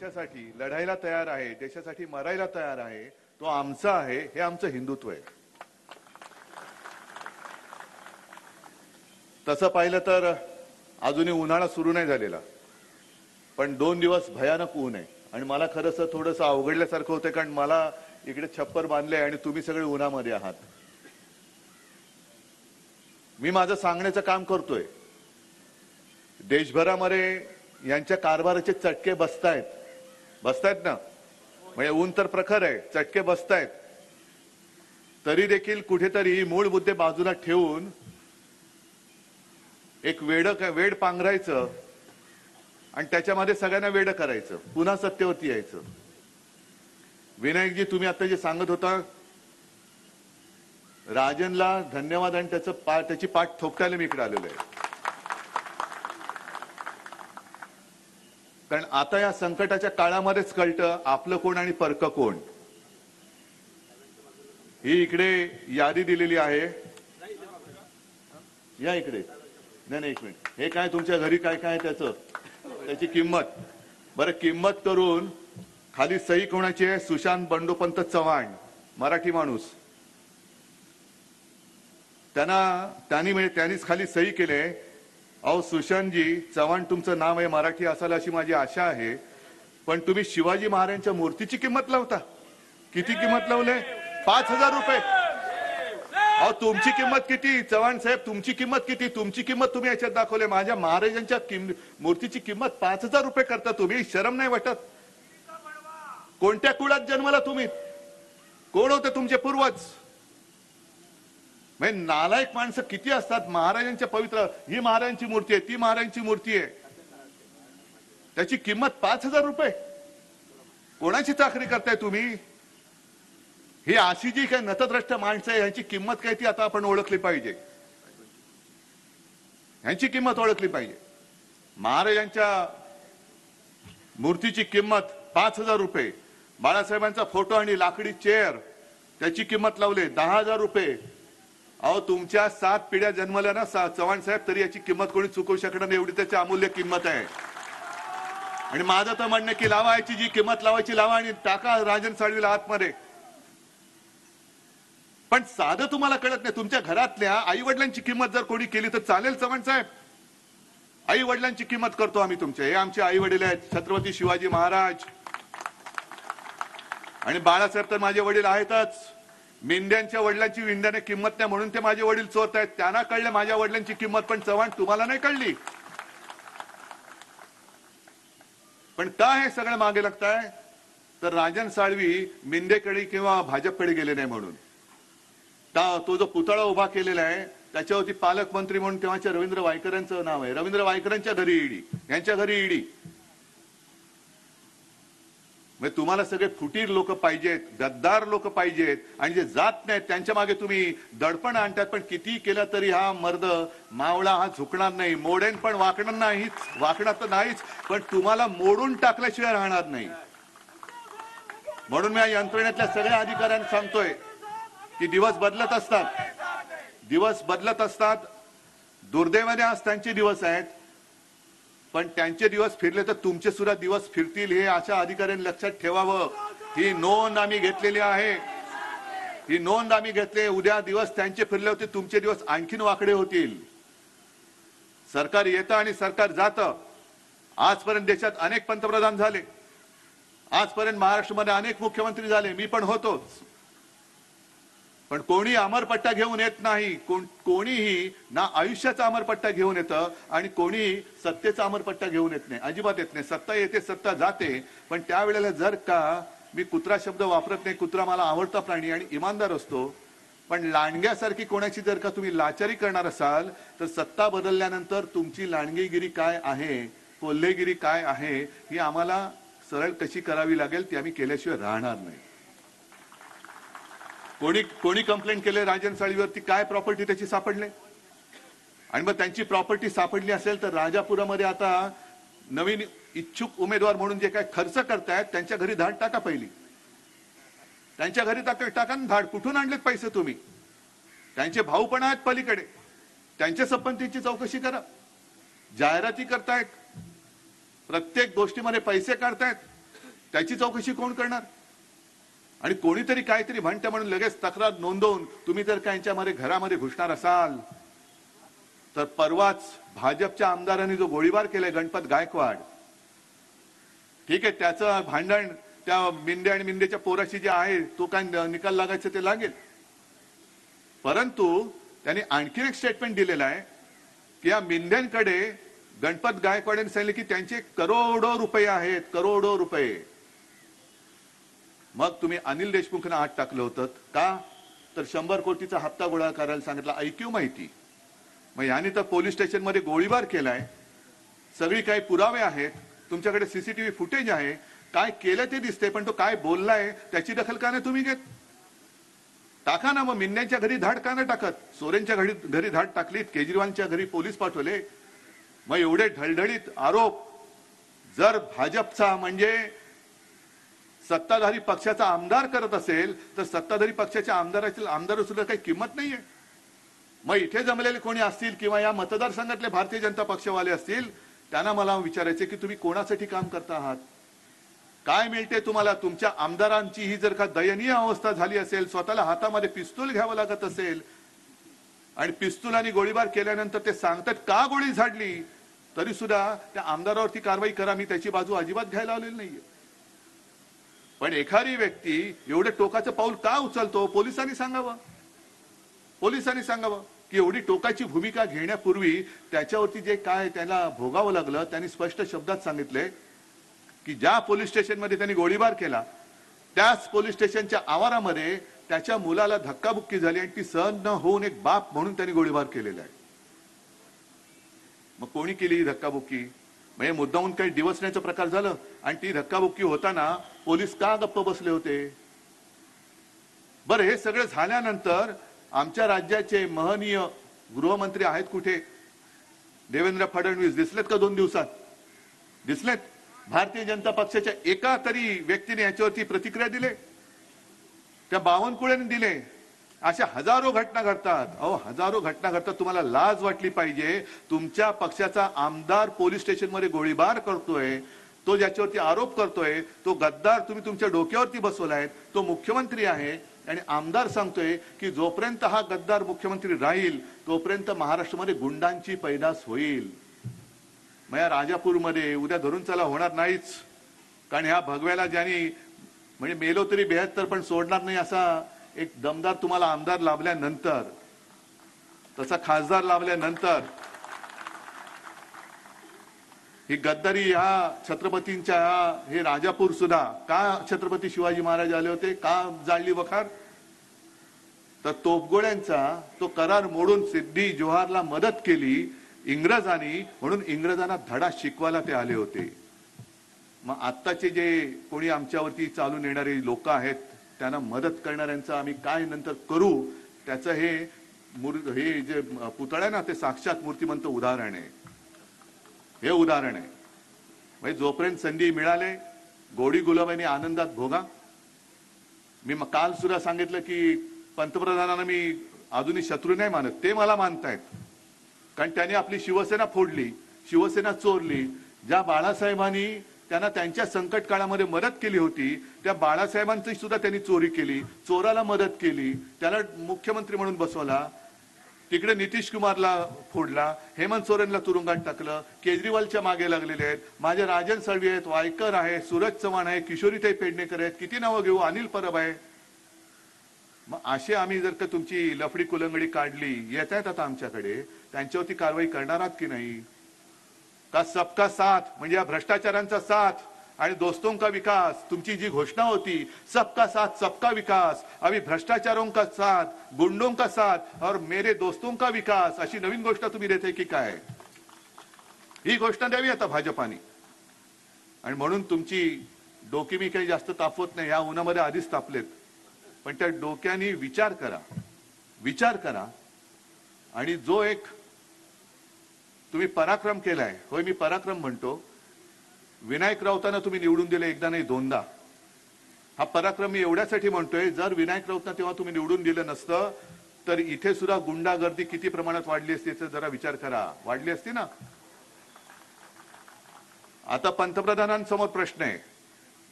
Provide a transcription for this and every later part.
देशासाठी लढायला तयार आहे, देशासाठी मरायला तयार आहे, तो आमचा आहे, हे आमचं हिंदुत्व आहे. तसं पाहिलं तर अजूनही उन्हाळा सुरू नाही झालेला, पण 2 दिवस भयानक ऊन आहे आणि मला खरंच थोडंसं अवघडल्यासारखं होतं, कारण मला इकडे छप्पर बांधले आणि तुम्ही सगळे उन्हामध्ये आहात. मी माझं सांगण्याचं काम करतोय. देशभरामध्ये यांच्या कारभाराचे चटके बसतायत ना, म्हणजे ऊन तर प्रखर आहे, चटके बसतायत. तरी देखील कुठेतरी मूळ मुद्दे बाजूला ठेवून एक वेड पांघरायचं आणि त्याच्यामध्ये सगळ्यांना वेड करायचं, पुन्हा सत्तेवरती यायचं. विनायकजी, तुम्ही आता जे सांगत होता, राजनला धन्यवाद आणि त्याची पाठ थोपटायला मी इकडे आलेलो आहे. कारण आता या संकटाच्या काळामध्येच कळतं आपलं कोण आणि परक कोण. ही इकडे यादी दिलेली आहे, या इकडे. नाही एक मिनिट, हे काय तुमच्या घरी काय काय त्याची किंमत. बरं, किंमत करून खाली सही कोणाची आहे? सुशांत बंडोपंत चव्हाण, मराठी माणूस. त्यांनीच खाली सही केले. अहो सुशांतजी, चव्हाण तुमचं नाव आहे, मराठी असाल अशी माझी आशा आहे, पण तुम्ही शिवाजी महाराजांच्या मूर्तीची किंमत लावता. किती किंमत लावले? 5,000 रुपये. अहो तुमची किंमत किती? चव्हाण साहेब, तुमची किंमत किती? तुमची किंमत तुम्ही याच्यात दाखवले. माझ्या महाराजांच्या मूर्तीची किंमत 5,000 रुपये करता तुम्ही. शरम नाही वाटत? कोणत्या कुळात जन्मला तुम्ही? कोण होते तुमचे पूर्वज? म्हणजे नालायक माणसं किती असतात. महाराजांच्या पवित्र, ही महाराजांची मूर्ती आहे, ती महाराजांची मूर्ती आहे, त्याची किंमत 5,000 रुपये. कोणाची चाकरी करताय तुम्ही? ही अशी जी काही नतद्रष्ट माणसं आहे, यांची किंमत काय ती आता आपण ओळखली पाहिजे. यांची किंमत ओळखली पाहिजे. महाराजांच्या मूर्तीची किंमत 5,000 रुपये. बाळासाहेबांचा फोटो आणि लाकडी चेअर, त्याची किंमत लावले 10,000 रुपये. अहो तुमच्या 7 पिढ्या जन्मल्या ना चव्हाण साहेब, तरी याची किंमत कोणी चुकवू शकणार नाही, एवढी त्याची अमूल्य किंमत आहे. आणि माझं तर म्हणणं की लावा, याची जी किंमत लावायची लावा आणि टाका राजन साळवीला आतमध्ये. पण साधं तुम्हाला कळत नाही. तुमच्या घरातल्या आई वडिलांची किंमत जर कोणी केली तर चालेल चव्हाण साहेब? आई वडिलांची किंमत करतो आम्ही तुमच्या. हे आमचे आई वडील आहेत, छत्रपती शिवाजी महाराज. आणि बाळासाहेब तर माझे वडील आहेतच. मेंढ्यांच्या वडिलांची विंध्याने किंमत नाही म्हणून ते माझे वडील चोरत आहेत. त्यांना कळलं माझ्या वडिलांची किंमत, पण चव्हाण तुम्हाला नाही कळली. पण का हे सगळं मागे लागताय? तर राजन साळवी मिंदेकडे किंवा भाजपकडे गेले नाही म्हणून. तो जो पुतळा उभा केलेला आहे त्याच्यावरती पालकमंत्री म्हणून तेव्हाच्या रवींद्र वायकरांचं नाव आहे. रवींद्र वायकरांच्या घरी ईडी, यांच्या घरी ईडी. म्हणजे तुम्हाला सगळे फुटीर लोक पाहिजेत, गद्दार लोक पाहिजेत, आणि जे जात नाहीत त्यांच्या मागे तुम्ही दडपण आणतात. पण किती केलं तरी हा मर्द मावळा हा झुकणार नाही. मोडेन पण वाकणार नाहीच, वाकणार तर नाहीच, पण तुम्हाला मोडून टाकल्याशिवाय राहणार नाही. म्हणून मी या यंत्रणेतल्या सगळ्या अधिकाऱ्यांना सांगतोय की दिवस बदलत असतात. दुर्दैवाने आज त्यांचे दिवस आहेत, पण त्यांचे दिवस फिरले तर तुमचे सुद्धा दिवस फिरतील, हे अशा अधिकाऱ्यांनी लक्षात ठेवावं. ही नोंद आम्ही घेतलेली आहे, ही नोंद आम्ही घेतली. उद्या दिवस त्यांचे फिरले होते, तुमचे दिवस आणखीन वाकडे होतील. सरकार येतं आणि सरकार जातं. आजपर्यंत देशात अनेक पंतप्रधान झाले, आजपर्यंत महाराष्ट्रामध्ये अनेक मुख्यमंत्री झाले, मी पण होतोच. पण कोणी अमरपट्टा घेऊन येत नाही. कोणीही ना आयुष्याचा अमरपट्टा घेऊन येतं आणि कोणी सत्तेचा अमरपट्टा घेऊन येत नाही, अजिबात येत नाही. सत्ता येते, सत्ता जाते, पण त्यावेळेला जर का मी कुत्रा शब्द वापरत नाही, कुत्रा मला आवडता प्राणी आणि इमानदार असतो, पण लांडग्यासारखी कोणाची जर का तुम्ही लाचारी करणार असाल तर सत्ता बदलल्यानंतर तुमची लांडगीगिरी काय आहे, कोल्हेगिरी काय आहे, ही आम्हाला सरळ कशी करावी लागेल ती आम्ही केल्याशिवाय राहणार नाही. कोणी कंप्लेंट केले राजन साळवीवरती? काय प्रॉपर्टी त्याची सापडले? आणि मग त्यांची प्रॉपर्टी सापडली असेल तर राजापुरामध्ये आता नवीन इच्छुक उमेदवार म्हणून जे काय खर्च करतायत त्यांच्या घरी धाड टाका. पहिली त्यांच्या घरी टाका ना धाड. कुठून आणलेत पैसे तुम्ही? त्यांचे भाऊ पण आहेत पलीकडे, त्यांच्या संपत्तीची चौकशी करा. जाहिराती करतायत, प्रत्येक गोष्टीमध्ये पैसे काढतायत. त्याची चौकशी कोण करणार? आणि कोणीतरी काहीतरी म्हणते म्हणून लगेच तक्रार नोंदवून तुम्ही जर का यांच्यामध्ये घरामध्ये घुसणार असाल तर परवाच भाजपच्या आमदारांनी जो गोळीबार केलाय गणपत गायकवाड, ठीक आहे, त्याचं भांडण त्या मिंदे आणि मिंदेच्या पोराशी जे आहे तो काय निकाल लागायचं ते लागेल, परंतु त्यांनी आणखी एक स्टेटमेंट दिलेलं आहे की या मिंद्यांकडे गणपत गायकवाडांनी सांगितले की त्यांचे करोडो रुपये आहेत, करोडो रुपये. मग तुम्ही अनिल देशमुखांना आत टाकलं होतं का? तर 100 कोटीचा हप्ता गोळा करायला सांगितला. ऐक्यू माहिती. मग याने तर पोलीस स्टेशन मध्ये गोळीबार केलाय, सगळी काही पुरावे आहेत, तुमच्याकडे सीसीटीव्ही फुटेज आहे, काय केलं ते दिसते, पण तो काय बोललाय त्याची दखल का नाही तुम्ही घेत? टाका ना. मग मिंद्यांच्या घरी धाड का नाही टाकत? सोरेनच्या घरी धाड टाकलीत, केजरीवालच्या घरी पोलीस पाठवले. मग एवढे ढळढळीत आरोप जर भाजपचा म्हणजे सत्ताधारी पक्षाचा आमदार करत असेल तर सत्ताधारी पक्षाच्या आमदार सुद्धा काही किंमत नाहीये. मग इथे जमलेले कोणी असतील किंवा या मतदारसंघातले भारतीय जनता पक्षवाले असतील, त्यांना मला विचारायचे की तुम्ही कोणासाठी काम करता आहात? काय मिळते तुम्हाला? तुमच्या आमदारांची ही जर का दयनीय अवस्था झाली असेल, स्वतःला हातामध्ये पिस्तूल घ्यावं लागत असेल आणि पिस्तूलाने गोळीबार केल्यानंतर ते सांगतात का गोळी झाडली, तरी सुद्धा त्या आमदारावरती कारवाई करा. मी त्याची बाजू अजिबात घ्यायला आलेली नाहीये. पण एखादी व्यक्ती एवढं टोकाचं पाऊल का उचलतो? पोलिसांनी सांगावं. पोलिसांनी सांगावं की एवढी टोकाची भूमिका घेण्यापूर्वी त्याच्यावरती जे काय त्याला भोगावं लागलं, त्यांनी स्पष्ट शब्दात सांगितले की ज्या पोलीस स्टेशनमध्ये त्यांनी गोळीबार केला त्याच पोलीस स्टेशनच्या आवारामध्ये त्याच्या मुलाला धक्काबुक्की झाली आणि ती सहन न होऊन एक बाप म्हणून त्यांनी गोळीबार केलेला आहे. मग कोणी केली ही धक्काबुक्की? म्हणजे मुद्दामून काही डिवसण्याचा प्रकार झालं आणि ती धक्काबुक्की होताना पोलीस का गप्प बसले होते? बरं, हे सगळं झाल्यानंतर आमच्या राज्याचे महनीय गृहमंत्री आहेत कुठे? देवेंद्र फडणवीस दिसलेत का 2 दिवसात? दिसलेत? भारतीय जनता पक्षाच्या एका तरी व्यक्तीने याच्यावरती प्रतिक्रिया दिली? त्या बावनकुळेने दिले? अशा हजारो घटना घडतात. अहो, हजारो घटना घडतात. तुम्हाला लाज वाटली पाहिजे. तुमच्या पक्षाचा आमदार पोलीस स्टेशनमध्ये गोळीबार करतोय, तो ज्याच्यावरती आरोप करतोय तो गद्दार तुम्ही तुमच्या डोक्यावरती बसवलाय, तो मुख्यमंत्री आहे आणि आमदार सांगतोय की जोपर्यंत हा गद्दार मुख्यमंत्री राहील तोपर्यंत महाराष्ट्रामध्ये गुंडांची पैदास होईल. मग या राजापूरमध्ये उद्या धरून चला होणार नाहीच, कारण ह्या भगव्याला ज्यांनी म्हणजे मेलो तरी 72 पण सोडणार नाही असा एक दमदार तुम्हाला आमदार लाभल्यानंतर, तसा खासदार लाभल्यानंतर ही गद्दारी ह्या छत्रपतींच्या हे राजापूर सुद्धा का छत्रपती शिवाजी महाराज आले होते का जाळली वखार? तर तोफगोळ्यांचा तो करार मोडून सिद्धी जोहारला मदत केली इंग्रजांनी, म्हणून इंग्रजांना धडा शिकवायला ते आले होते. मग आत्ताचे जे कोणी आमच्यावरती चालून येणारे लोक आहेत त्यांना मदत करणाऱ्यांचं आम्ही काय नंतर करू, त्याचं हे जे पुतळा आहे ना ते साक्षात मूर्तिमंत उदाहरण आहे. हे उदाहरण आहे. म्हणजे जोपर्यंत संधी मिळाले गोडी गुलाबीने आनंदात भोगा. मी काल सुद्धा सांगितलं की पंतप्रधानांना मी अजूनही शत्रू नाही मानत, ते मला मानतायत, कारण त्यांनी आपली शिवसेना फोडली, शिवसेना चोरली. ज्या बाळासाहेबांनी त्यांना त्यांच्या संकट काळामध्ये मदत केली होती त्या बाळासाहेबांची सुद्धा त्यांनी चोरी केली, चोराला मदत केली, त्याला मुख्यमंत्री म्हणून बसवला. तिकडे नितीश कुमारला फोडला, हेमंत सोरेनला तुरुंगात टाकलं, केजरीवालच्या मागे लागलेले आहेत. माझे राजन सळवी आहेत, वायकर आहे, सूरज चव्हाण आहे, किशोरीताई पेडणेकर आहेत, किती नावं घेऊ, अनिल परब आहे. मग असे आम्ही जर का तुमची लफडी कुलंगडी काढली, येत आहेत आता आमच्याकडे, त्यांच्यावरती कारवाई करणार आहात की नाही? का सबका साथ म्हणजे या भ्रष्टाचारांचा साथ आणि दोस्तों का विकास, तुमची जी घोषणा होती सबका साथ सबका विकास, अभी भ्रष्टाचारों का साथ, गुंडों का साथ और मेरे दोस्तों का विकास, अशी नवीन घोषणा तुम्ही देते की काय? ही घोषणा द्यावी आता भाजपाने. आणि म्हणून तुमची डोकी मी काही जास्त तापवत नाही, या उन्हामध्ये आधीच तापलेत, पण त्या डोक्याने विचार करा, विचार करा. आणि जो एक तुम्ही पराक्रम केलाय, होय मी पराक्रम म्हणतो, विनायक राऊतांना तुम्ही निवडून दिले एकदा नाही दोनदा. हा पराक्रम मी एवढ्यासाठी म्हणतोय, जर विनायक राऊतांना तेव्हा तुम्ही निवडून दिलं नसतं तर इथे सुद्धा गुंडागर्दी किती प्रमाणात वाढली असती याचा जरा विचार करा. वाढली असती ना? आता पंतप्रधानांसमोर प्रश्न आहे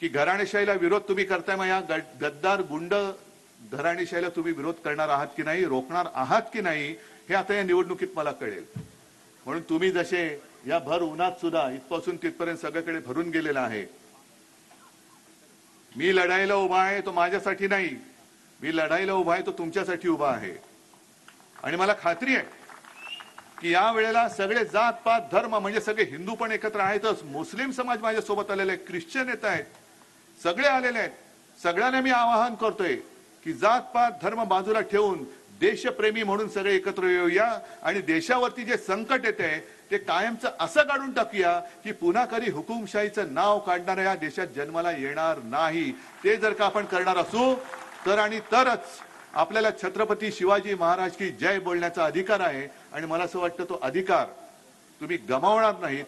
की घराणेशाहीला विरोध तुम्ही करताय, मग या गद्दार गुंड घराणेशाहीला तुम्ही विरोध करणार आहात की नाही, रोखणार आहात की नाही, हे आता या निवडणुकीत मला कळेल. म्हणून तुम्ही जसे या भर उन्हात सुद्धा इथपासून तिथपर्यंत सगळीकडे भरून गेलेला आहे. मी लढाईला उभा आहे तो माझ्यासाठी नाही, मी लढाईला उभा आहे तो तुमच्यासाठी उभा आहे. आणि मला खात्री आहे की या वेळेला सगळे जात पात धर्म म्हणजे सगळे हिंदू पण एकत्र आहेतच, मुस्लिम समाज माझ्यासोबत आलेले आहे, ख्रिश्चन येत आहेत, सगळे आलेले आहेत. सगळ्यांना मी आवाहन करतोय की जात पात धर्म बाजूला ठेवून देशप्रेमी म्हणून सगळे एकत्र येऊया आणि देशावरती जे संकट येते ते कायमचं असं काढून टाकूया की पुन्हा कधी हुकुमशाहीचं नाव काढणाऱ्या या देशात जन्माला येणार नाही. ते जर का आपण करणार असू तर आणि तरच आपल्याला छत्रपती शिवाजी महाराज की जय बोलण्याचा अधिकार आहे. आणि मला असं वाटतं तो अधिकार तुम्ही गमावणार नाहीत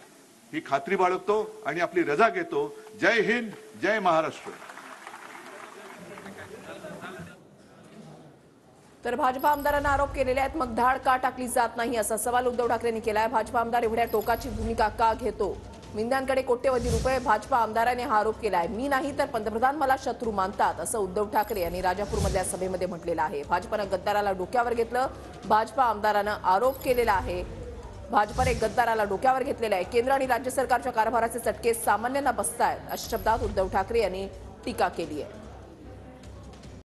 ही खात्री बाळगतो आणि आपली रजा घेतो. जय हिंद, जय महाराष्ट्र. तर भाजपा आमदारांना आरोप केलेले आहेत, मग धाड का टाकली जात नाही असा सवाल उद्धव ठाकरेंनी केलाय. भाजपा आमदार एवढ्या टोकाची भूमिका का घेतो? मिंद्यांकडे कोट्यवधी रुपये, भाजपा आमदाराने हा आरोप केलाय. मी नाही तर पंतप्रधान मला शत्रू मानतात असं उद्धव ठाकरे यांनी राजापूरमधल्या सभेमध्ये म्हटलेलं आहे. भाजपनं गद्दाराला डोक्यावर घेतलं, भाजपा आमदारानं आरोप केलेला आहे. भाजपने गद्दाराला डोक्यावर घेतलेलं आहे. केंद्र आणि राज्य सरकारच्या कारभाराचे चटके सामान्यांना बसतायत अशा शब्दात उद्धव ठाकरे यांनी टीका केली आहे.